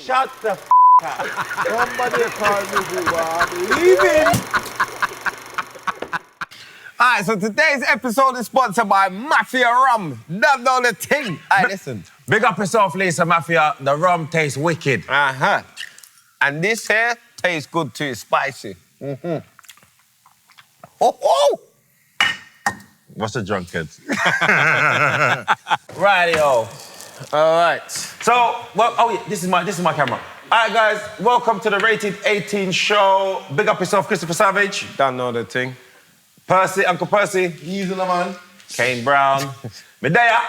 Shut the up. Somebody call me leaving. Alright, so today's episode is sponsored by Mafia Rum. Don't know the thing. Alright, listen. Big up yourself, Lisa Mafia. The rum tastes wicked. Uh-huh. And this here tastes good too. It's spicy. Mm-hmm. Oh! What's a drunkard? Rightio. All right. So, well, oh yeah, this is my camera. All right, guys, welcome to the Rated 18 show. Big up yourself, Christopher Savage. Don't know the thing. Percy, Uncle Percy. Easy, man. Kane Brown. Medea.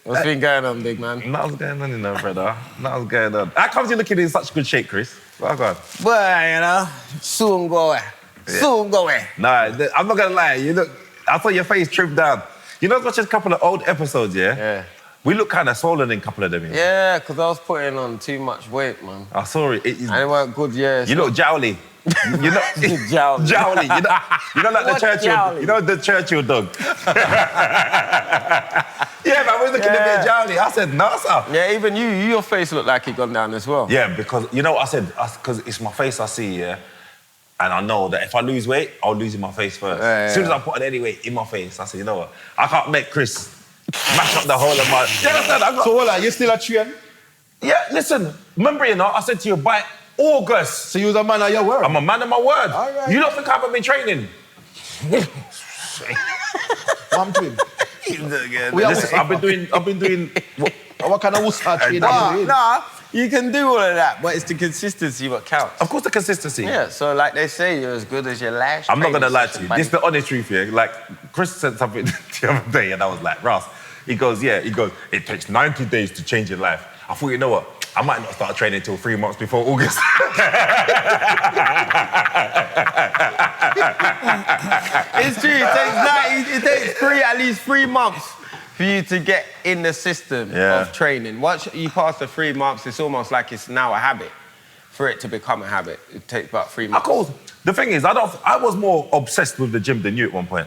What's been going on, big man? Nothing's going on, you know, brother. Nothing's going on. How comes you looking in such good shape, Chris? Oh, God. Well, you know, soon go away. Yeah. Soon go away. Nah, I'm not gonna lie. You look. I thought your face trimmed down. You know, watching a couple of old episodes, yeah? Yeah. We look kind of swollen in a couple of them. You know? Yeah, because I was putting on too much weight, man. I saw it. And it weren't good, yeah. You look jowly. You know, Jowly. jowly. You know, like the What Churchill. jowly? You know the Churchill dog. Yeah, man, we're looking a bit jowly. I said, no, sir. Yeah, even your face looked like it gone down as well. Yeah, because you know what I said? Because it's my face I see, yeah. And I know that if I lose weight, I'll lose in my face first. Yeah, As soon as I put on any weight in my face, I said, you know what? I can't make Chris mash up the whole of my... You understand? So hold on, you still a train? Yeah, listen, remember, you know, I said to you, by August, So you're a man of your word? I'm a man of my word. All right. You don't think I haven't been training? I'm twin. Listen, I've been doing... What kind of wuss are training? Nah, you can do all of that, but it's the consistency what counts. Of course, the consistency. Yeah, so like they say, you're as good as your last I'm not going to training lie to session, you. buddy. This is the honest truth here. Like, Chris said something the other day, and I was like, Ross, he goes, it takes 90 days to change your life. I thought, you know what? I might not start training until 3 months before August. It's true. It takes at least 3 months for you to get in the system of training. Once you pass the 3 months, it's almost like it's now a habit. For it to become a habit, it takes about 3 months. Of course. The thing is, I was more obsessed with the gym than you at one point.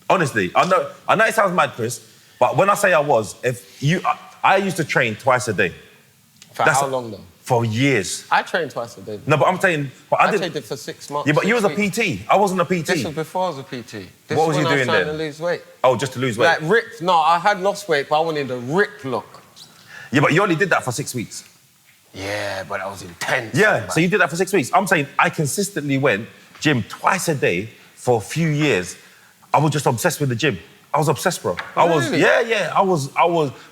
Honestly, I know it sounds mad, Chris, but when I say I used to train twice a day. For how long though? For years. I trained twice a day. No, but I'm saying... I trained it for 6 months. Yeah, but you was a 6 weeks. PT. I wasn't a PT. This was before I was a PT. What was you doing when I was trying then? to lose weight. Oh, just to lose weight? Like ripped. No, I had lost weight, but I wanted a ripped look. Yeah, but you only did that for 6 weeks. Yeah, but that was intense. Yeah, man. so you did that for 6 weeks. I'm saying I consistently went gym twice a day for a few years. I was just obsessed with the gym. I was obsessed, bro. I was, Really? I was,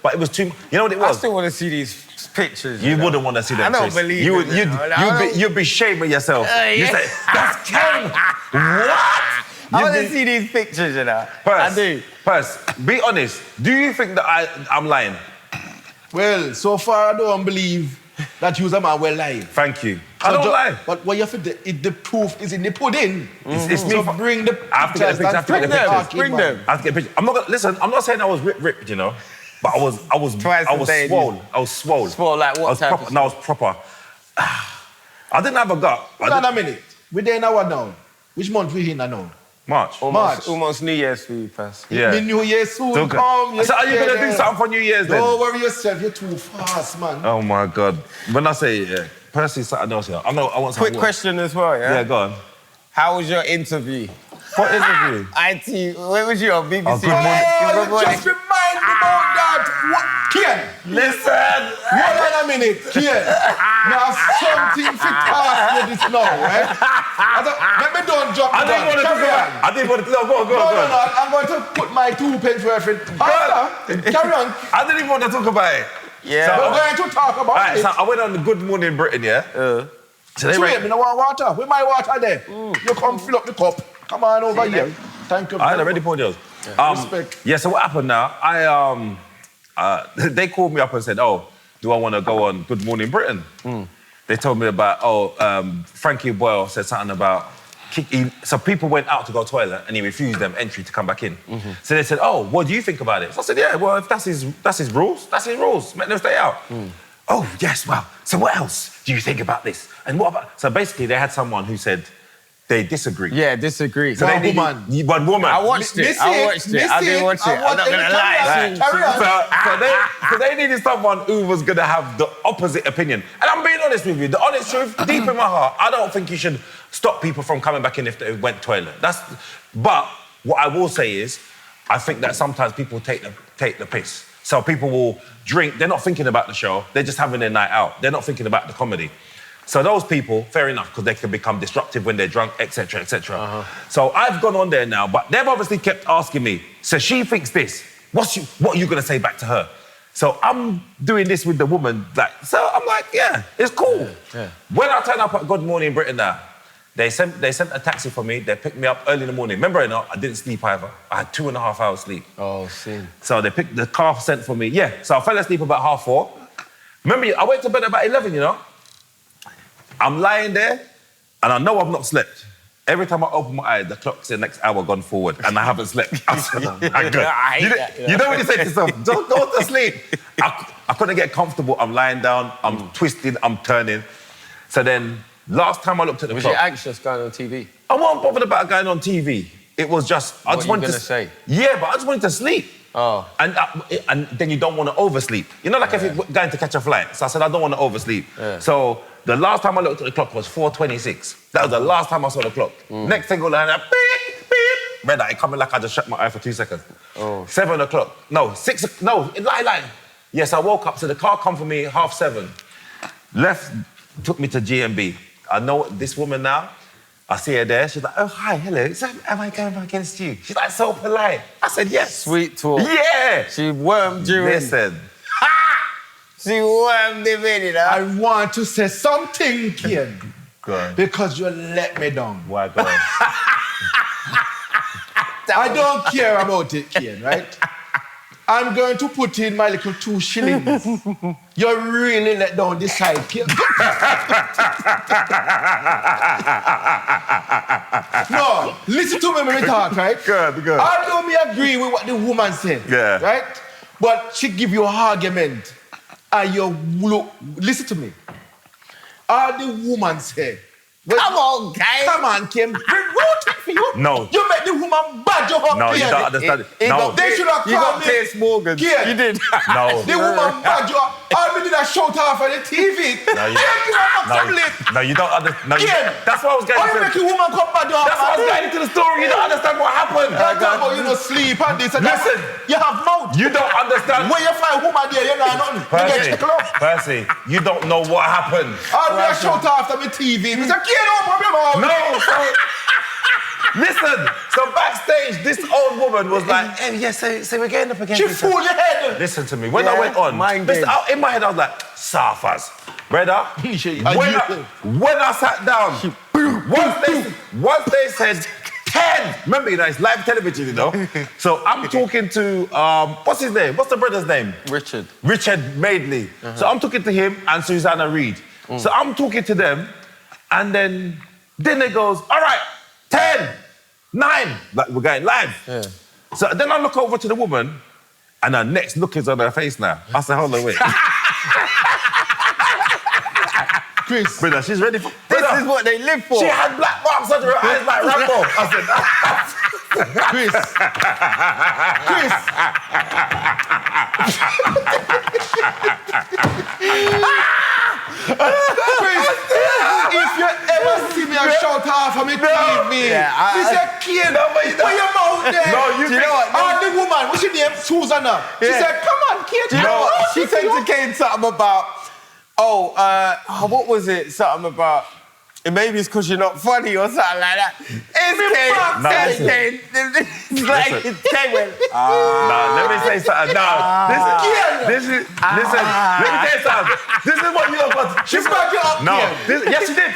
but it was too, you know what it was? I still want to see these pictures. You know? wouldn't want to see them, I don't Chris. believe you it, would, you'd be shaming yourself. Yeah. You'd say, that's Kane. What? I want to see these pictures, you know. I do. Purse, be honest. Do you think that I'm lying? Well, so far I don't believe that you're a man well lying. Thank you. I don't lie. But what you have to do, the proof is in the pudding. It's me. So bring the I have to get the pictures. Bring them. I have to get pictures. I'm not gonna listen. I'm not saying I was ripped, you know, but I was swole. I was swole. Swole like what type of? No, I was proper. I didn't have a gut. Hold on a minute. We're there now now. Which month we in now? March. Almost New Year's for you, Pers. Yeah. The New Year soon Okay. come. So are you gonna do something for New Year's then? Don't worry yourself. You're too fast, man. Oh my God. When I say Percy's something else here. I want something. Quick question as well, yeah? Yeah, go on. How was your interview? What interview? IT, where was you on BBC? Oh, good morning. Hey, just remind me about that. What? Kian, Listen. hold on a minute. Kian, now something fit past you this now, right? Let me don't jump I didn't want to talk about. I didn't want to. No, go on. No, I'm going to put my 2 pence for everything. Carry on. I didn't even want to talk about it. Yeah. We're going to talk about Alright, it. so I went on the Good Morning Britain, yeah? So they Wait, me no want water. Where my water there? You come fill up the cup. Come on over here. Thank you. I had already poured yours. Respect. Yeah, so what happened now? They called me up and said, oh, do I want to go on Good Morning Britain? They told me about, Frankie Boyle said something about, so people went out to go to the toilet and he refused them entry to come back in. So they said, oh, what do you think about it? So I said, yeah, well, if that's his rules, that's his rules. Let them stay out. Oh, yes, well, so what else do you think about this? And what about... So basically they had someone who said, they disagree. Yeah, disagree. So One they woman. need one woman. I watched it. I didn't watch it. I'm not gonna lie. So they needed someone who was gonna have the opposite opinion. And I'm being honest with you. The honest truth, deep in my heart, I don't think you should stop people from coming back in if they went toilet. But what I will say is, I think that sometimes people take the piss. So people will drink. They're not thinking about the show. They're just having their night out. They're not thinking about the comedy. So those people, fair enough, because they can become disruptive when they're drunk, etc., etc. So I've gone on there now, but they've obviously kept asking me, so she thinks this, what are you going to say back to her? So I'm doing this with the woman, so I'm like, yeah, it's cool. Yeah. When I turn up at Good Morning Britain now, they sent a taxi for me, they picked me up early in the morning. Remember or not, I didn't sleep either. I had 2.5 hours sleep. Oh, sin. So they picked the car sent for me, yeah. So I fell asleep about 4:30. Remember, I went to bed about 11, you know? I'm lying there, and I know I've not slept. Every time I open my eyes, the clock's the next hour gone forward, and I haven't slept. You know when you say to yourself, don't go to sleep. I couldn't get comfortable. I'm lying down, I'm twisting, I'm turning. So then, last time I looked at the clock... Was you anxious going on TV? I wasn't bothered about going on TV. It was just... What are you going to say? Yeah, but I just wanted to sleep. Oh. And then you don't want to oversleep. You know, like if you're going to catch a flight. So I said, I don't want to oversleep. Yeah. So the last time I looked at the clock was 4:26. That was the last time I saw the clock. Next thing all I had, beep, beep. Red light coming like I just shut my eye for 2 seconds. Oh. 7 o'clock. No, 6 no, lie. Yes, I woke up. So the car come for me 7:30. Left, took me to GMB. I know this woman now. I see her there. She's like, oh, hi, hello. So, am I going against you? She's like, so polite. I said, yes. Sweet talk. Yeah. She wormed you in. Listen. She wormed him in, you know? I want to say something, Kane. Go on. Because you let me down. Why, go on. I don't care about it, Kane, right? I'm going to put in my little 2 shillings. You really let down this side, Kane. No, listen to me when we talk, right? Good. Although me agree with what the woman said, right? But she give you an argument, and you look, listen to me. All the woman said, come on, Kane. Come on, Kane. For you. No. You make the woman bad your No, you don't understand it. No. They should have called me. Piers Morgan. Yeah. You did. No. The woman bad you up. All me did a shout off on the TV. No, you don't understand. No, that's what I was getting to. How you make a woman come bad you up? That's what I was getting into the story. You don't understand what happened. You don't sleep and this and that. Listen. You have mouth. You don't understand. When you find a woman there, you know nothing. You get checked up. Percy, you don't know what happened. All me a shout off on the TV. We say, Kane, open your mouth. No, listen, so backstage, this old woman was like, hey, yeah, so we're getting up against she fooled your head. Listen to me. When I went on, in my head, I was like, Safas. Brother, when I sat down, once they said 10, remember, it's live television, you know? So I'm talking to, what's his name? What's the brother's name? Richard Madeley. So I'm talking to him and Susanna Reid. So I'm talking to them, and then it goes, all right, 10, 9, like we're going live. Yeah. So then I look over to the woman, and her next look is on her face now. I said, hold on, wait. Chris. Brother, she's ready for... This is what they live for. She had black marks under her eyes like Rambo. I said, Chris. If you ever see me a shout off on me TV, she said, Kane, put your mouth there. No, you know what? The woman, what's her name? Susanna. She said, come on, Kane. Do you know what? She said to Kane something about, what was it? Something about, maybe it's because you're not funny or something like that. It's Kane. It's like, Kane went, let me say something. Listen, let me tell you something. This is what you got. She's back it up. Yes, she did.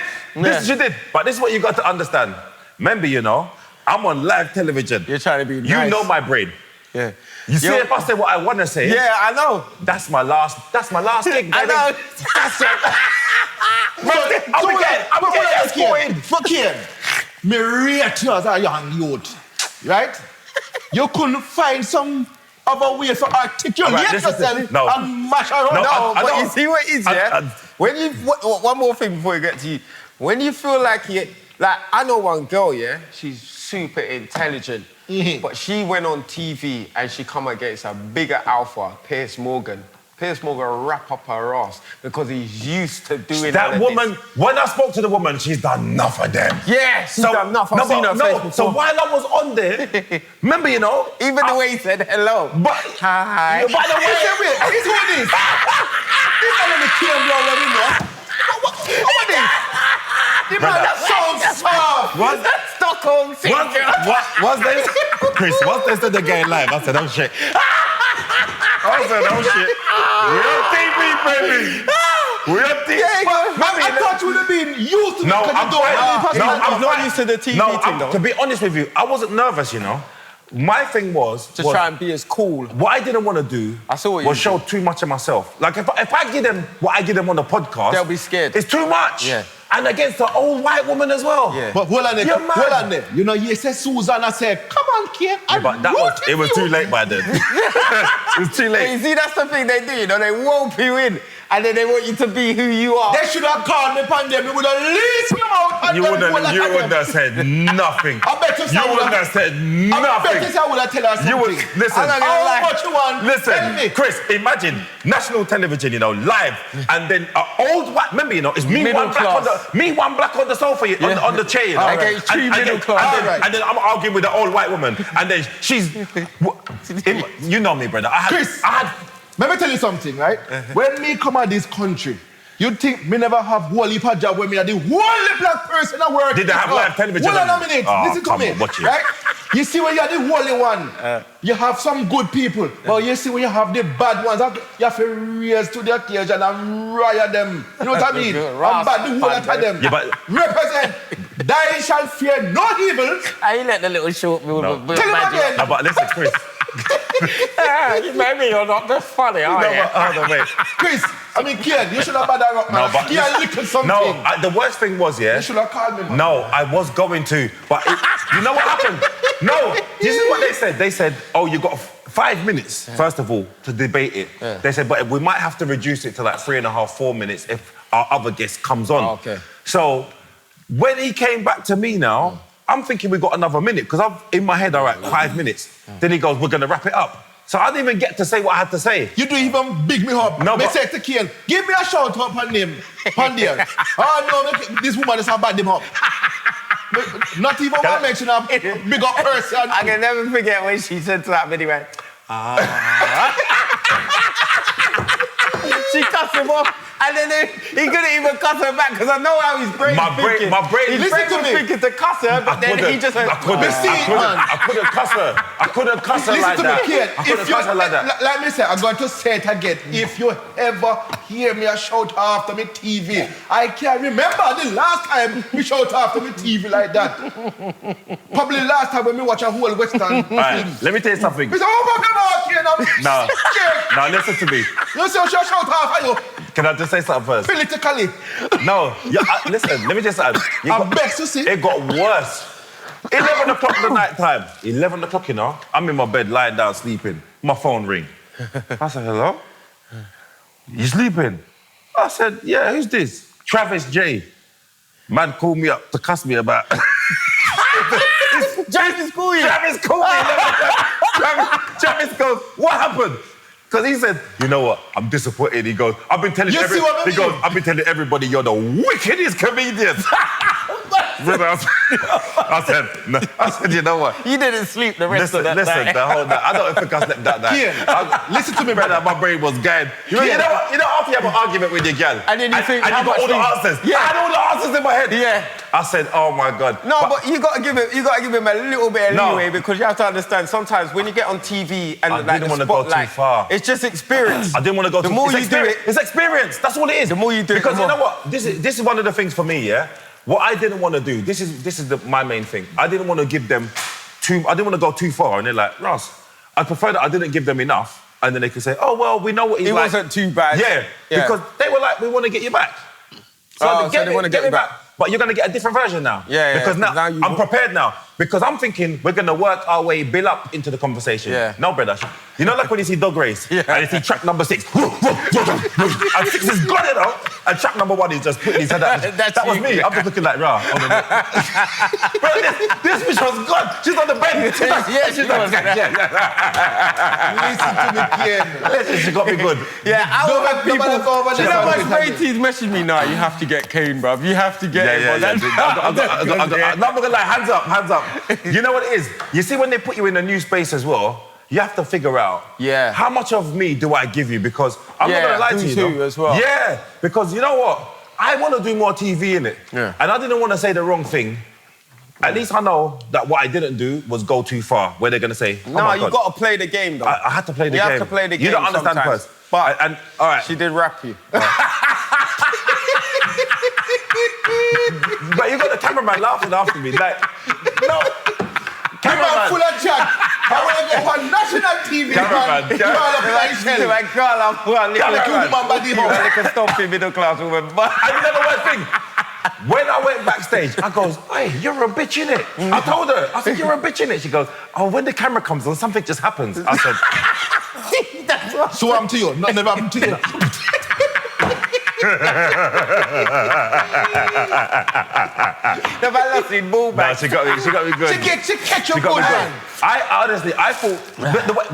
She did. But this is what you got to understand. Remember, you know, I'm on live television. You're trying to be nice. You know my brain. Yeah. You see, if I say what I want to say... Yeah, I know. That's my last gig, baby. I know. That's it. I'm Fuck him. Me rate you as a young youth, right? You couldn't find some other way to articulate yourself and mash around. But you see what it is, yeah? When you... one more thing before we get to you. When you feel like Like, I know one girl, yeah? She's super intelligent. But she went on TV and she come against a bigger alpha, Piers Morgan. Piers Morgan wrap up her ass because he's used to doing that woman. When I spoke to the woman, she's done enough of them. Yeah, she's done enough. I've seen her face before. So while I was on there, remember, you know, even the way he said hello. But hi. By the way, it's what this. This is the Kane Brown, you know. What this? The man that sounds soft. Was that Stockholm syndrome? Was this? Chris, what's this to the guy live? I said, oh shit. I said, oh shit. We're on TV, baby. We're on TV. I thought you would have been used to it. No, I'm not used to the TV thing, though. To be honest with you, I wasn't nervous, you know. My thing was to try and be as cool. What I didn't want to do was show too much of myself. Like if I give them what I give them on the podcast, they'll be scared. It's too much. Yeah. And against the old white woman as well. Yeah. But hold on there. You know, you said Susanna said, come on, Kane. Yeah, but it was too late by then. It was too late. But you see, that's the thing they do, you know, they rope you in and then they want you to be who you are. They should have called me upon them. They would have leased me out. You wouldn't have said nothing. I bet you wouldn't have said nothing. I bet you I would have told her something. Listen. How much you want? Listen, Chris, imagine national television, you know, live, and then an old white, remember, you know, it's me one black on the sofa, on the chair, you know. Against three middle class. And then I'm arguing with the old white woman, and then she's, you know me, brother. Let me tell you something, right? When me come out this country, you'd think me never have whole heap of job where me are the only black person in the world. Did they have live television? Hold on a minute. Listen to me. Right? You see when you're the only one, you have some good people. But you see when you have the bad ones, you have to raise to the occasion and riot them. You know what I mean? I'm bad, the whole lot of them. Yeah, but represent. They shall fear no evil. I let the little short Tell him again. No, but listen, Chris. Maybe you're not that funny, are you? Wait. Chris, I mean, Kane, you should have bad up, man. Something. No, the worst thing was, You should have called me, man. No, I was going to, but you know what happened? No, this is what they said. They said, oh, you got 5 minutes, first of all, to debate it. Yeah. They said, but we might have to reduce it to like 3.5, 4 minutes if our other guest comes on. Oh, okay. So when he came back to me now, I'm thinking we got another minute, because I'm in my head, all right, 5 minutes. Then he goes, we're going to wrap it up. So I didn't even get to say what I had to say. You do even big me up. No, but... say to Kane, give me a shout out on him. On there. Oh, no, this woman is about him up. Not even one mention of big up person. I can never forget when she said to that video, she cussed him off. And then he couldn't even cuss her back because I know how his brain is thinking. My brain was thinking to cuss her, but then he just went, I couldn't cuss her. I couldn't cuss her like that. Listen to me, Kane. I couldn't cuss her like that. Let me say, I'm going to say it again. If you ever hear me a shout after me TV, I can't remember the last time we shout after me TV like that. Probably the last time when we watch a whole Western film. Let me tell you something. We say, oh, Kane, No, listen to me. You say shout after you. Can I just say something first? Politically. No. Listen, let me just say something. I'm best to see. It got worse. 11 o'clock the night time. 11 o'clock, you know. I'm in my bed, lying down, sleeping. My phone ring. I said, hello? You sleeping? I said, yeah, who's this? Travis J. Man called me up to cuss me about... Travis called you? Travis called me. Travis goes, what happened? Because he said, you know what, I'm disappointed. He goes, I've been telling everybody you're the wickedest comedian. I said, you know what? You didn't sleep the rest of that night. The whole night. I don't think I slept that night. Yeah. Listen to me, brother. My brain was going. You know what? You know after you have an argument with your girl, and then you think, and you got all the answers. Yeah. I had all the answers in my head. Yeah. I said, oh my God. No, but you got to give him a little bit of leeway because you have to understand sometimes when you get on TV and I didn't want to go too far. It's just experience. I didn't want to go too far. The more you do it, it's experience. That's what it is. The more you do it, because you know what? This is one of the things for me. Yeah. What I didn't want to do. This is my main thing. I didn't want to give them I didn't want to go too far. And they're like, Ross, I prefer that I didn't give them enough. And then they could say, oh well, we know what he's like. It wasn't too bad. Yeah. Because they were like, we want to get you back. So, they want to get me back. But you're going to get a different version now. Yeah. Because now I'm prepared now. because I'm thinking we're going to work our way, build up into the conversation. Yeah. No, brother. You know, like when you see dog race, and you see track number 6, and 6 has got it out, and track number 1 is just putting his head out. That was me. I'm just looking like, rah. Bro, this bitch was gone. She's on the bed. She's like, Listen to me, kid. Listen, she got me good. Yeah, I Go would back, have people. go back, go back, You know go what? back. Ratey's messaged me now. You have to get Kane, bruv. You have to get him. I'm not gonna lie, hands up. You know what it is? You see, when they put you in a new space as well, you have to figure out how much of me do I give you, because I'm not gonna lie to you. Too, as well. Yeah, because you know what? I want to do more TV in it, and I didn't want to say the wrong thing. At least I know that what I didn't do was go too far, where they're gonna say, no, you got to play the game, though. I had to play the game. You have to play the game. You don't understand sometimes. first. But and all right, she did rap you. But you got the cameraman laughing after me, like, no. Cameraman full of chat. I want to go on national TV. Cameraman. Like, girl, I'm one. You can stop in middle class woman. But And you know the worst thing? When I went backstage, I goes, hey, you're a bitch, innit? I told her, I said, you're a bitch, innit? She goes, oh, when the camera comes on, something just happens. I said, so I'm to you. Nothing never happened to you. the man lost in ball no, back. she got me good. She catch your She got good me good. hand. I thought,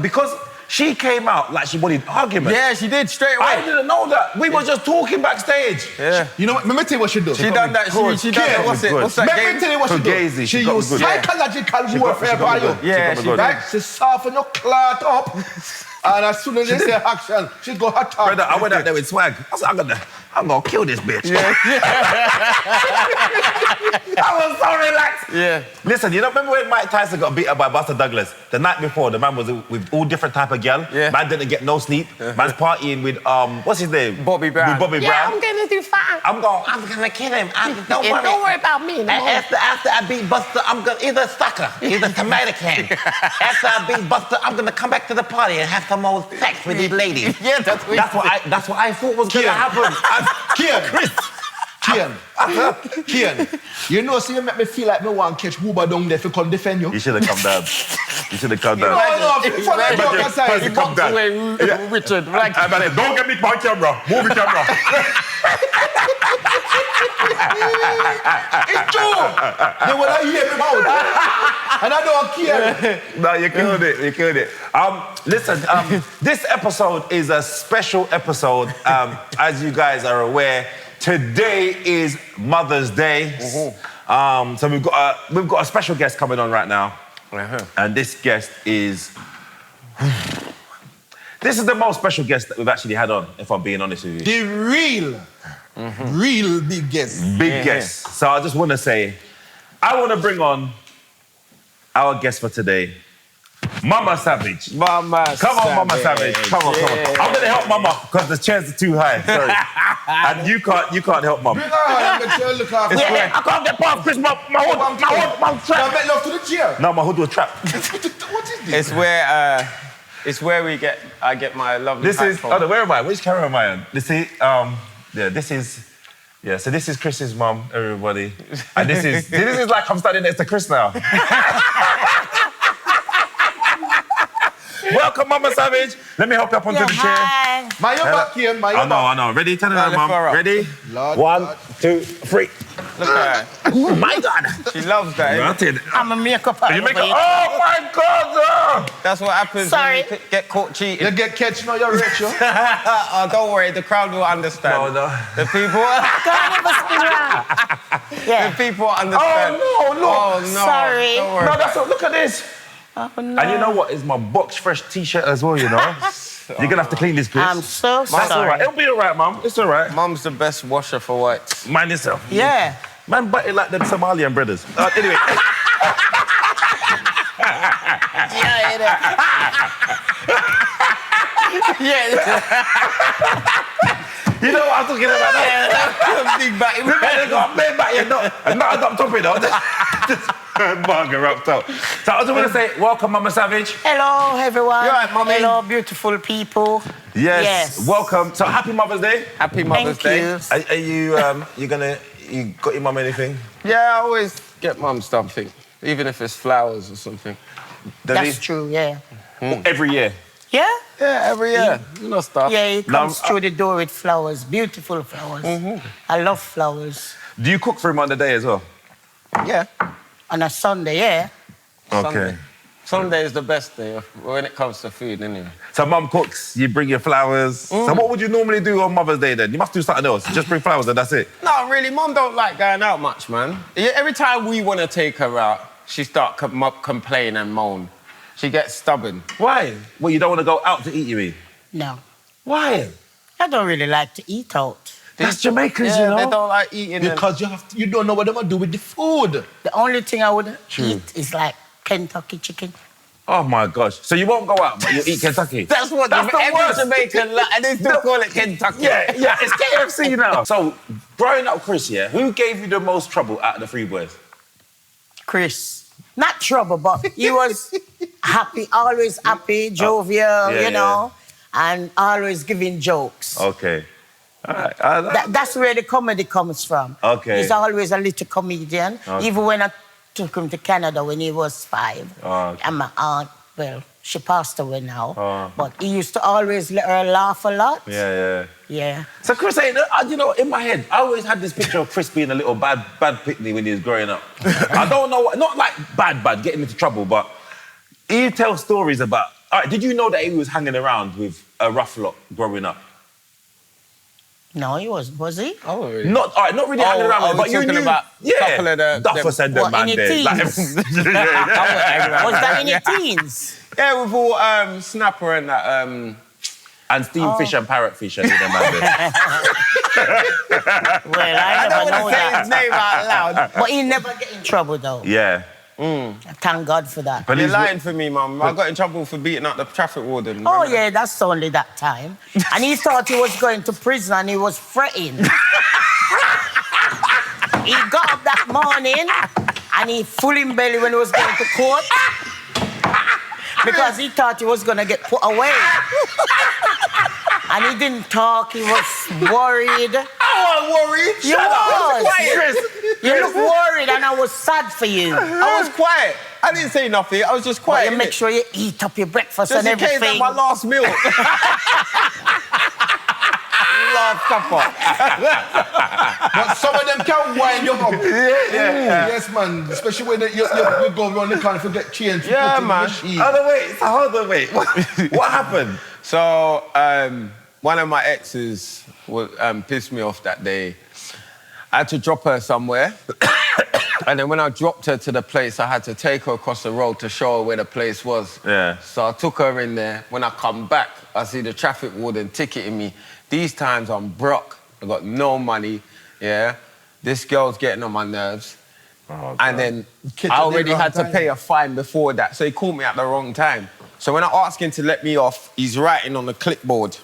because she came out like she wanted argument. Yeah, she did straight away. I didn't know that. We were just talking backstage. Yeah. You know what? Let me tell you what she do. She done that. She done that. What's that Let game? me tell you what she do. Fugazi. She got me used good. psychological warfare by you. Yeah, she did. Right? She soften your clot up. And as soon as they say action, she go hot top. Brother, I went out there with swag. I said, I'm gonna kill this bitch. Yeah. I was so relaxed. Yeah. Listen, you know, remember when Mike Tyson got beat up by Buster Douglas? The night before, the man was with all different type of gal. Yeah. Man didn't get no sleep. Man's partying with, what's his name? Bobby Brown. With Bobby Yeah, Brown. I'm gonna do fine. I'm gonna kill him. Don't worry. Don't worry about me. No more. After I beat Buster, I'm gonna either sucker, either tomato can. After I beat Buster, I'm gonna come back to the party and have some more sex with these ladies. Yeah, that's That's what I thought was gonna happen. Kian, you know, see, you make me feel like me want to catch Booba down there if you come defend you. You should have come down. You should have come down. No, for that joke aside. He boxed away Richard. Like, Don't get me my camera. Move the camera. It's true. They will not hear me out. And I don't care. No, you killed it. You killed it. Listen, this episode is a special episode. As you guys are aware, today is Mother's Day. So we've got a special guest coming on right now. And this guest is... This is the most special guest that we've actually had on, if I'm being honest with you. The real big guest. Big guest. So I just want to say, I want to bring on our guest for today, Mumma Savage. Mumma Come on, Mumma Savage. Come on. I'm going to help Mumma because the chairs are too high. Sorry. And you can't help Mum. Bring her on, I'm going to look after her. I can't get past Chris. My hood Now make love to the chair. No, my hood was trapped. What is this? It's where I get my lovely This hat is... from. Oh, where am I? Which camera am I on? This is... so this is Chris's mum, everybody. And this is like I'm standing next to Chris now. Welcome, Mumma Savage. Let me help you up onto the chair. Hi. My back here, my I know. Ready? Turn around, lift Mum. her up. Ready? Lord, 1, Lord. 2, 3. Look at her. Oh, my God. She loves that. Granted. I'm a makeup artist. You make it... Oh, my God. That's what happens Sorry. when you get caught cheating. You get catch now, you're rich, yo. Oh, don't worry, the crowd will understand. No. The people... Don't ever spin around. The Yeah. people understand. Oh, no, look. Oh, no. Sorry. Don't worry. No, that's what... Look at this. Oh, no. And you know what? It's my Box Fresh T-shirt as well, you know? You're going to have to clean this, Chris. I'm so That's all sorry. right. It'll be all right, Mum. It's all right. Mum's the best washer for whites. Mind yourself. Yeah. Man, butty like them Somalian brothers. Anyway. You know what I'm talking about? Big batty. The man got a big batty and not up top, you know. Just bugger up top. So I just want to say, welcome, Mumma Savage. Hello, everyone. You all right, Mummy? Hello, beautiful people. Yes. Welcome. So happy Mother's Day. Happy Mother's Thank Day. you. Are you got your mum anything? Yeah, I always get Mum something. even if it's flowers or something. That's true, yeah. Every year. Yeah? Yeah, every year. You know stuff. Yeah, he comes through the door with flowers, beautiful flowers. I love flowers. Do you cook for him on the day as well? Yeah. On a Sunday, yeah. Okay. Sunday is the best day when it comes to food, anyway. So mum cooks, you bring your flowers. So what would you normally do on Mother's Day then? You must do something else. Just bring flowers and that's it. No, really, Mum don't like going out much, man. Every time we want to take her out, she start complain and moan. She gets stubborn. Why? Well, you don't want to go out to eat, you mean? No. Why? I don't really like to eat out. That's Jamaicans, Yeah, you know. they don't like eating. Because you don't know what they're going to do with the food. The only thing I would eat is like Kentucky chicken. Oh my gosh. So you won't go out, but you eat Kentucky? That's what That's the every worst. Jamaican like, and they still call it Kentucky. Yeah, it's KFC now. So, growing up, Chris, yeah, who gave you the most trouble out of the three boys? Chris. Not trouble, but he was happy, always happy, jovial, yeah, you know, and always giving jokes. Okay. All right. That's where the comedy comes from. Okay. He's always a little comedian. Okay. Even when I took him to Canada when he was 5. Okay. And my aunt, well, she passed away now. But he used to always let her laugh a lot. Yeah. Yeah. So Chris, you know, in my head, I always had this picture of Chris being a little bad pitney when he was growing up. I don't know, not like bad, getting into trouble, but he tells stories about... All right, did you know that he was hanging around with a rough lot growing up? No, he wasn't. Was he? Oh, really? Not really hanging around, but you knew... About couple of the... Duffer said them, man. Any There. teens? Was that any teens? Yeah, with all Snapper and that... And steamfish and parrotfish and them, man. Well, I don't never know want to say that. his name out loud. But he never get in trouble, though. Yeah. Thank God for that. But You're he's- lying for me, Mum. I got in trouble for beating up the traffic warden. Oh, remember? yeah, that's only that time. And he thought he was going to prison and he was fretting. He got up that morning and he full in belly when he was going to court because he thought he was going to get put away. And he didn't talk, he was worried. I wasn't worried. You was. You look worried and I was sad for you. I was quiet. I didn't say nothing. I was just quiet. But you make sure you eat up your breakfast just and in case everything. that's my last meal. Last supper. But some of them can wind you up. Yes, man. Especially when you go around the corner and forget change. Yeah, put in the man. machine. Hold on, wait. What happened? So, one of my exes pissed me off that day. I had to drop her somewhere. And then when I dropped her to the place, I had to take her across the road to show her where the place was. Yeah. So I took her in there. When I come back, I see the traffic warden ticketing me. These times I'm broke. I got no money. Yeah. This girl's getting on my nerves. Oh, and then Catch I her already the wrong had to time. pay a fine before that. So he called me at the wrong time. So when I ask him to let me off, he's writing on the clipboard.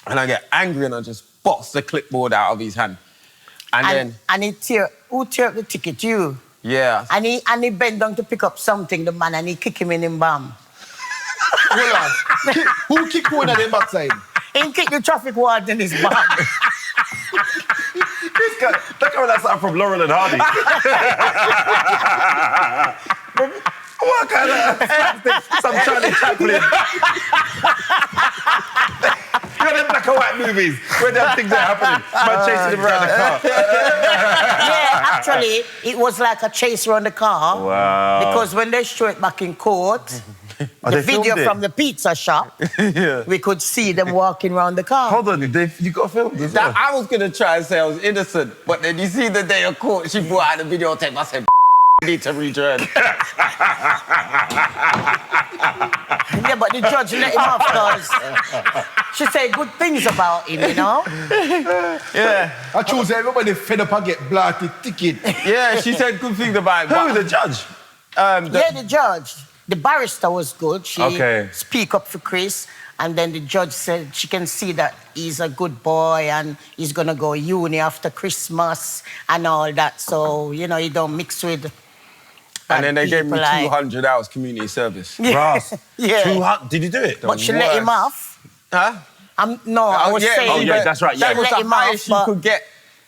And I get angry and I just box the clipboard out of his hand. And then... Who tear up the ticket? You. Yeah. And he bent down to pick up something, the man, and he kick him in the bum. Hold on. Who kicked one of them backside? He kick the traffic warden in his bum. That coming outside from Laurel and Hardy. What kind of... Some Charlie Chaplin. You know them black and white movies where them things are happening. Man chasing him around the car. Yeah, actually, it was like a chase around the car. Wow. Because when they show it back in court, the they video filmed it? from the pizza shop, we could see them walking around the car. Hold on, you got filmed as well? I was going to try and say I was innocent, but then you see the day of court, she brought out the videotape. I said, need to return. Yeah, but the judge let him off because she said good things about him, you know? Yeah. I choose everybody fed up and get blasted ticket. Yeah, she said good things about him. Who was the judge? The judge. The barrister was good. She Okay. speak up for Chris. And then the judge said she can see that he's a good boy and he's going to go uni after Christmas and all that. So, you know, he don't mix with And then they gave me people like- 200 hours community service. Ross. Yeah. 200. Did you do it? But she let him off. Huh? No, I was saying. Oh, yeah, that's right, yeah. That was Let the him off, highest you but- could get.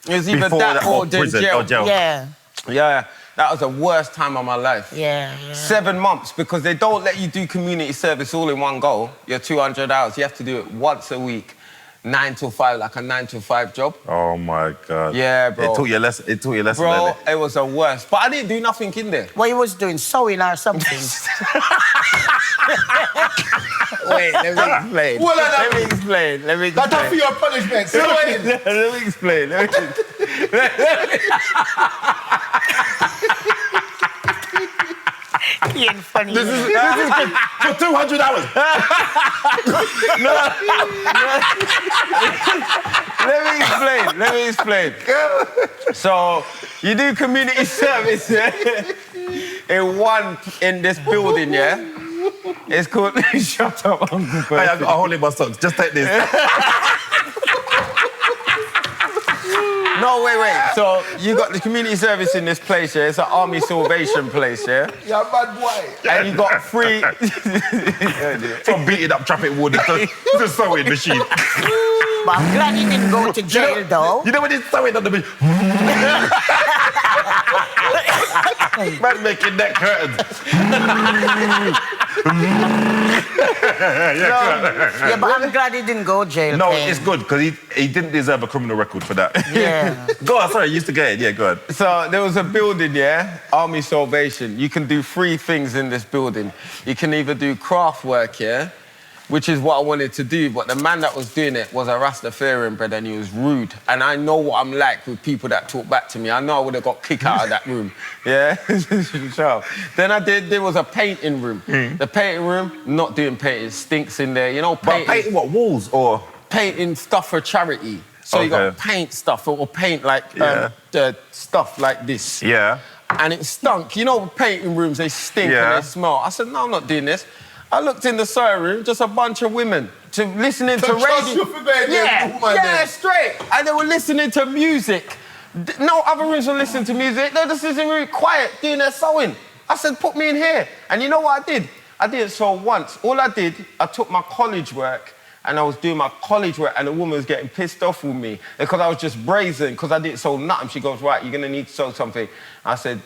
It was either Before that that, or or the prison, jail. or jail. Yeah. Yeah. That was the worst time of my life. Yeah. 7 months, because they don't let you do community service all in one go. You're 200 hours. You have to do it once a week, 9 till 5, like a 9 till 5 job. Oh my God. Yeah, bro. It taught you a lesson. It taught you a lesson. Bro, it was the worst. But I didn't do nothing in there. What you was doing? Sewing or something? Wait, let me explain. Let me explain. That's for your punishment. Let me explain. Being funny. This is for 200 hours. Let me explain. So, you do community service, yeah? In this building, yeah? It's called... Shut up, Uncle Percy. I'll hold in my socks. Just take this. No, wait. So, you got the community service in this place, yeah? It's an Army Salvation place, yeah? You're a bad boy. And you got 3... From beating up traffic wardens to sewing machine. But I'm glad he didn't go to jail, though. You know when he's sewing on the machine? Man making neck curtains. Yeah, but I'm glad he didn't go to jail. No, Kane. it's good, because he didn't deserve a criminal record for that. Yeah. Go on, sorry, you used to get it. Yeah, go on. So there was a building, yeah, Army Salvation. You can do 3 things in this building. You can either do craft work, yeah, which is what I wanted to do, but the man that was doing it was a Rastafarian, brother, and he was rude. And I know what I'm like with people that talk back to me. I know I would have got kicked out of that room, yeah? So, then there was a painting room. The painting room, not doing painting, stinks in there. You know, painting... But painting what, walls or...? Painting stuff for charity. So you got to paint stuff or paint like stuff like this. Yeah. And it stunk. You know, painting rooms, they stink and they smell. I said, no, I'm not doing this. I looked in the sewing room, just a bunch of women listening to radio. Yeah, straight. And they were listening to music. No other rooms were listening to music. They were just listening really quiet, doing their sewing. I said, put me in here. And you know what I did? I didn't sew once. All I did, I took my college work and I was doing my college work and the woman was getting pissed off with me because I was just brazen, because I didn't sew nothing. She goes, right, you're going to need to sew something. I said,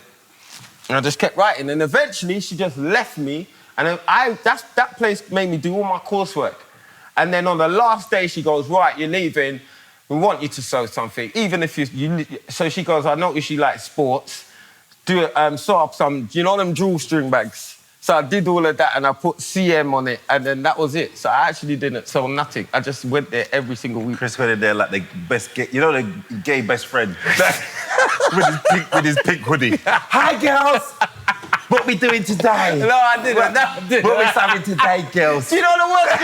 and I just kept writing. And eventually, she just left me. And then that place made me do all my coursework. And then on the last day, she goes, right, you're leaving. We want you to sew something, even if you so she goes, I noticed you like sports. Sew up some, you know them drawstring bags? So I did all of that and I put CM on it and then that was it. So I actually didn't sew nothing. I just went there every single week. Chris went in there like the best gay, you know the gay best friend? with his pink hoodie. Hi, girls. What we doing today? No, I didn't. What we having today, girls? You know the worst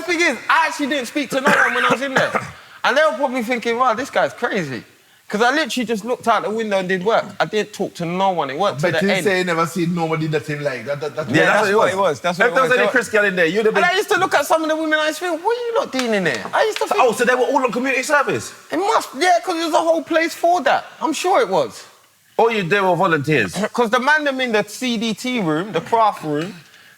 thing is? I actually didn't speak to no one when I was in there. And they were probably thinking, wow, this guy's crazy. Because I literally just looked out the window and did work. I didn't talk to no one. It worked to the end. But you say you never seen nobody that seemed like that. That's what it was. If there was any Chris girl in there, you'd have been... And I used to look at some of the women and I used to think, what are you not doing in there? I used to think... Oh, so they were all on community service? It must, yeah, because there was a whole place for that. I'm sure it was. Or they were volunteers? Because the man them in the CDT room, the craft room,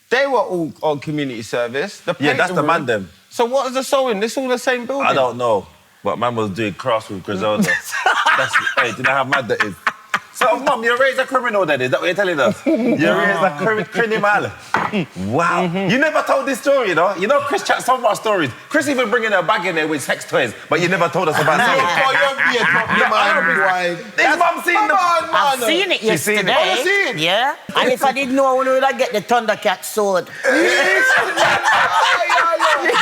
they were all on community service. Yeah, that's the man them. So what was the sewing? This all the same building? I don't know. But man was doing crafts with Griselda. Hey, do you know how mad that is? So, Mum, you raised a criminal then, is that what you're telling us? You raised a criminal. Wow. You never told this story, you know? You know Chris chats so much stories. Chris even bringing a bag in there with sex toys, but you never told us about it. His mum seen them. I've seen it yesterday. Yeah. And if I didn't know, I would have get the Thundercat sword.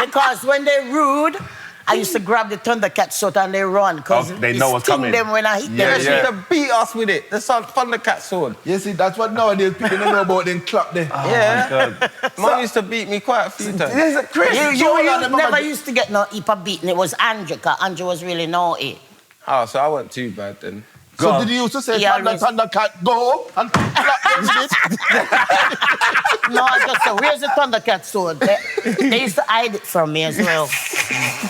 Because when they're rude, I used to grab the Thundercat sword and they run because they know what's coming. Them when I hit them. They used to beat us with it. The Thundercat sword. You see, that's what nowadays people don't know about them clap there. Yeah. Mum used to beat me quite a few times. You never used to get no heap of beating. It was Andrew, because Andrew was really naughty. Oh, so I wasn't too bad then. So did you used to say, Thundercat, go and clap them shit? No, I just said, where's the Thundercat sword? They used to hide it from me as well.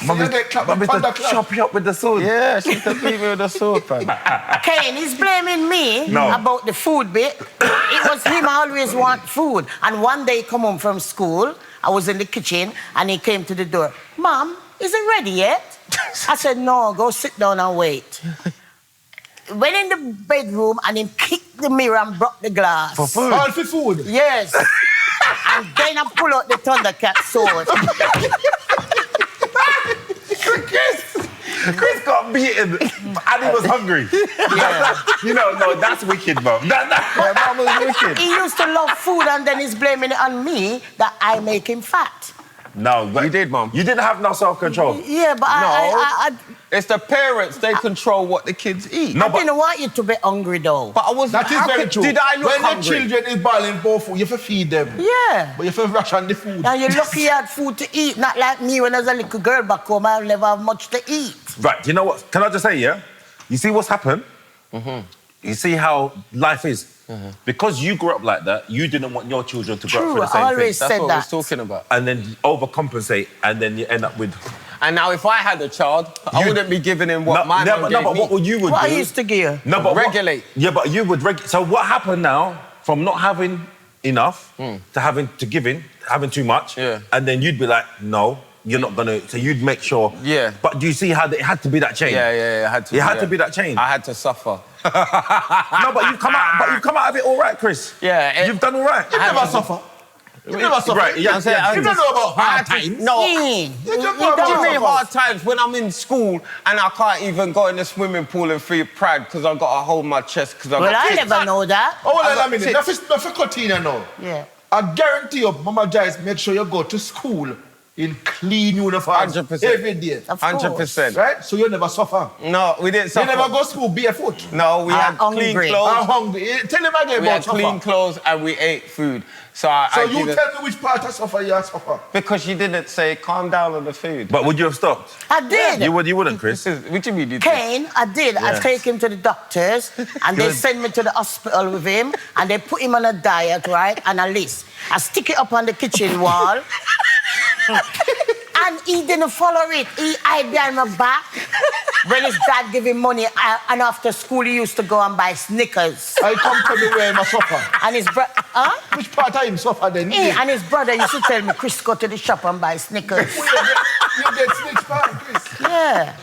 Mum used to chop you up with the sword. Yeah, she used to beat me with the sword, man. Kane, he's blaming me about the food bit. It was him always want food. And one day he come home from school, I was in the kitchen, and he came to the door. Mom, is it ready yet? I said, no, go sit down and wait. went in the bedroom and him kicked the mirror and broke the glass. For food? All for food? Yes. And then I pull out the Thundercat sword. Chris got beaten and he was hungry. Yeah. No, that's wicked, Mum. Yeah, Mum was wicked. He used to love food and then he's blaming it on me that I make him fat. No, but You did, Mum. You didn't have no self-control. Yeah, but I It's the parents, they control what the kids eat. No, but didn't want you to be hungry though. But I was That is very true. Did I look when hungry? the children is balling for food, you have to feed them. Yeah. But you have to ration the food. Now you're lucky you had food to eat, not like me when I was a little girl back home, I never have much to eat. right, you know what? Can I just say, yeah? You see what's happened? You see how life is? Because you grew up like that, you didn't want your children to grow up True, for the same I always thing. That's said what that. I was talking about. And then you overcompensate, and then you end up with... And now if I had a child, I You- wouldn't be giving him what my mum gave but me. what you would What do... I used to give you? No, but Regulate. Yeah, but you would regulate. So what happened now, from not having enough to having too much, Yeah. and then you'd be like, no, you're not gonna. So you'd make sure. Yeah. But do you see how it had to be that change? Yeah, I had to. It had yeah. to be that change. I had to suffer. No, but you've come out. But you've come out of it all right, Chris. Yeah, You've done all right. You never suffer. You never suffer. Right, yeah, I'm saying, yeah. You don't know about hard times. No, Mm. You don't know Give about me suffers. hard times when I'm in school and I can't even go in the swimming pool and feel proud because I've got to hold my chest because I've Well, got I kids. never know that. Oh, well, I I got mean, tits. nothing continue now. Yeah. I guarantee you, Mama Giles, make sure you go to school in clean uniform 100%. every day. Of course. 100%. Right? So you never suffer. No, we didn't You suffer. never go to school barefoot. No, we had clean hungry. clothes. I'm hungry. Tell him again We about had suffer. clean clothes and we ate food. So I You didn't, tell me which part of suffer you suffer. because you didn't say calm down on the food. But would you have stopped? I did. You wouldn't, Chris. What do you mean you did? Kane, I did. I take him to the doctors and they Good. send me to the hospital with him and they put him on a diet, right, and a list. I stick it up on the kitchen wall and he didn't follow it. He hid behind my back. When his dad gave him money and after school he used to go and buy Snickers. I come to the way I suffer. And his brother, huh? Which part of him suffer then? And his brother used to tell me, Chris, go to the shop and buy Snickers. You get snitched part, Chris. Yeah.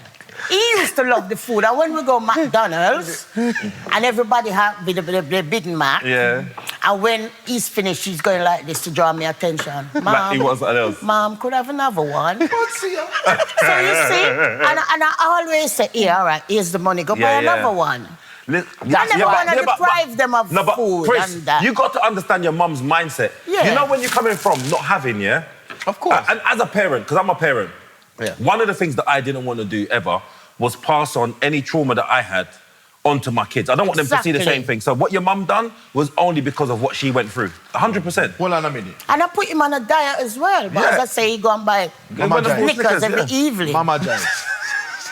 He used to love the food. And when we go McDonald's, and everybody have the Big Mac, Yeah. and when he's finished, he's going like this to draw my attention. Mom, Like he wants something else. Mom, could I have another one? What's here? So you see, and I always say, yeah, all right, here's the money, go buy Yeah, yeah. another one. I never wanna deprive them of food Chris, and that. you got to understand your mum's mindset. Yeah. You know when you're coming from not having, yeah? Of course. And as a parent, because I'm a parent, Yeah. one of the things that I didn't want to do ever was pass on any trauma that I had onto my kids. I don't want them to see the Exactly. same thing. So what your mum done was only because of what she went through. 100%. Hold on a minute. And I put him on a diet as well. But Yeah. as I say, he go and buy Mama Giles. Snickers every yeah. evening. Mama Giles.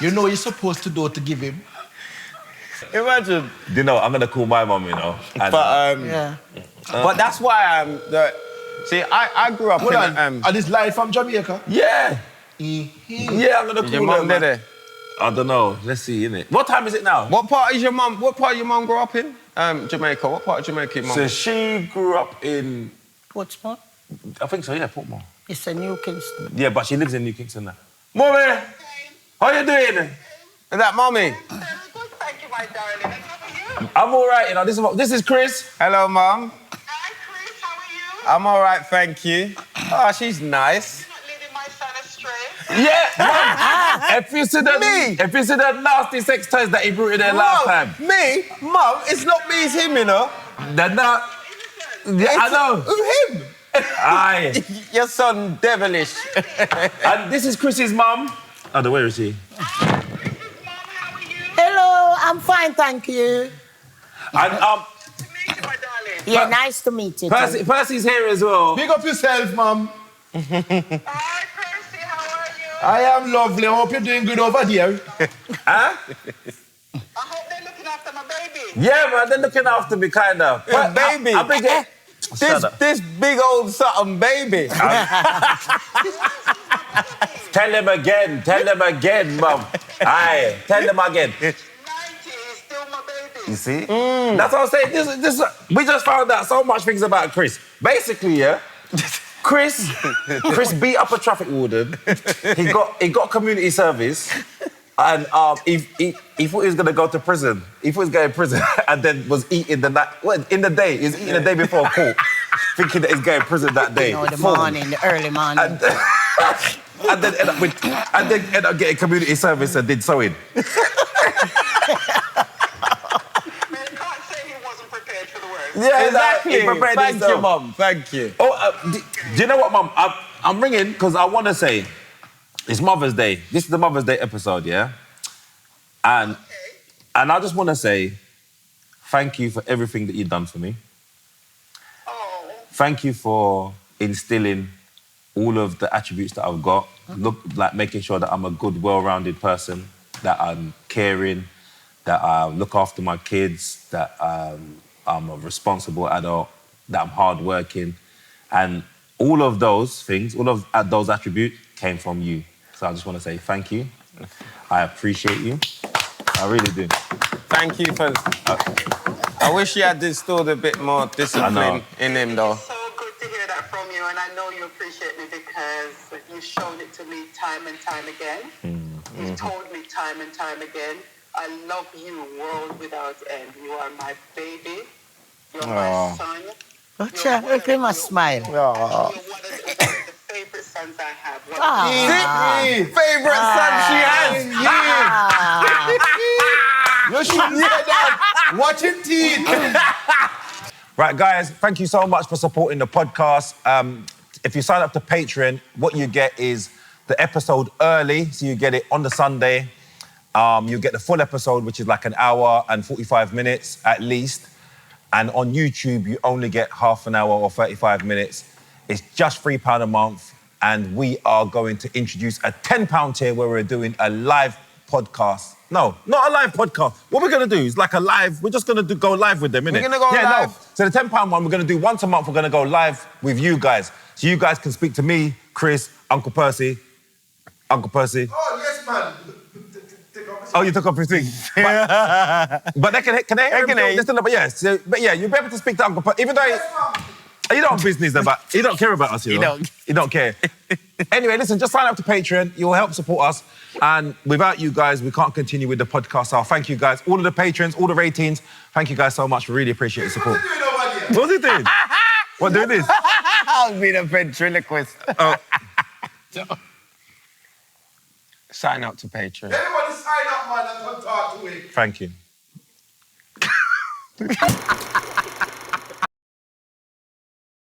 You know what you're supposed to do to give him? Imagine. You know, I'm going to call my mum, you know. And, Yeah. But that's why see, I grew up Hold in on. And this live from Jamaica? yeah. Mm-hmm. Yeah, I'm going to Is call your mum her, man. there? I don't know. Let's see, innit? What time is it now? What part of your mum grew up in? Jamaica. What part of Jamaica your mum? So she grew up in, Portsmouth? I think so, yeah, Portmore. It's a New Kingston. Yeah, but she lives in New Kingston now. Mummy, how you doing? Is that mummy? Very good, thank you, my darling. And how are you? I'm all right, you know. This is Chris. Hello, mum. Hi, Chris, how are you? I'm all right, thank you. Oh, she's nice. You're not leading my son astray. Yeah, if you see that nasty sex toys that he brought in there last time, Me? Mum, it's not me, it's him, you know. then that. Yeah, I know. Who, him? Aye. Your son, devilish. And this is Chris's mum. Oh, where is she? Mom, how are you? Hello, I'm fine, thank you. And Nice to meet you, my darling. Yeah, nice to meet you. Percy's here as well. Big up yourself, Mom. Hi, Percy, how are you? I am lovely. I hope you're doing good over there. Huh? I hope they're looking after my baby. Yeah, man, they're looking after me, kind of. Yeah, baby. I think it. This big old something baby. Tell them again, mum. Aye, tell them again. 90 is still my baby. You see? That's what I'm saying. This, we just found out so much things about Chris. Basically, yeah, Chris beat up a traffic warden. He got community service, And he thought he was gonna go to prison. He thought he was going to prison, and then was eating the night. Well, in the day, he was eating the day before court, thinking that he's going to prison that day. You know, the morning, the early morning. And then end up getting community service and did sewing. Man can't say he wasn't prepared for the worst. Yeah, Exactly. he prepared Thank you, himself. Mum. Thank you. Oh, do you know what, Mum? I'm ringing because I want to say it's Mother's Day. This is the Mother's Day episode, yeah? And I just want to say thank you for everything that you've done for me. Oh, Thank you for instilling all of the attributes that I've got. Like making sure that I'm a good, well-rounded person, that I'm caring, that I look after my kids, that I'm a responsible adult, that I'm hardworking. And all of those things, all of those attributes came from you. So I just want to say thank you. I appreciate you. I really do. Thank you for... I wish you had instilled a bit more discipline in him, though. it's so good to hear that from you, and I know you appreciate me because you've shown it to me time and time again. You've told me time and time again, I love you world without end. You are my baby. You're my son. Look at him a smile. You're one of the favorite sons I have. Favorite son she has. You shouldn't say that. Watch it, teeth. Right, guys, thank you so much for supporting the podcast. If you sign up to Patreon, what you get is the episode early, so you get it on the Sunday. You get the full episode, which is like an hour and 45 minutes at least. And on YouTube, you only get half an hour or 35 minutes. It's just £3 a month. And we are going to introduce a £10 tier where we're doing a live podcast. No, not a live podcast. What we're going to do is like a live, we're just going to go live with them, innit? We're gonna go live. No. So the £10 one, we're going to do once a month. We're going to go live with you guys. So you guys can speak to me, Chris, Uncle Percy. Uncle Percy. Oh, yes, man. Oh, you took off his thing. But they can they hear him? They still, but yeah, you'll be able to speak to Uncle Percy, even though you don't have business about, you don't care about us, you know? You don't care. Anyway, listen, just sign up to Patreon. You'll help support us. And without you guys, we can't continue with the podcast. So thank you guys, all of the patrons, all the ratings. Thank you guys so much. We really appreciate your support. What's he doing? What, doing this? I'll be the ventriloquist. Sign up to Patreon. Everybody sign up, man, and come talk to him. Thank you.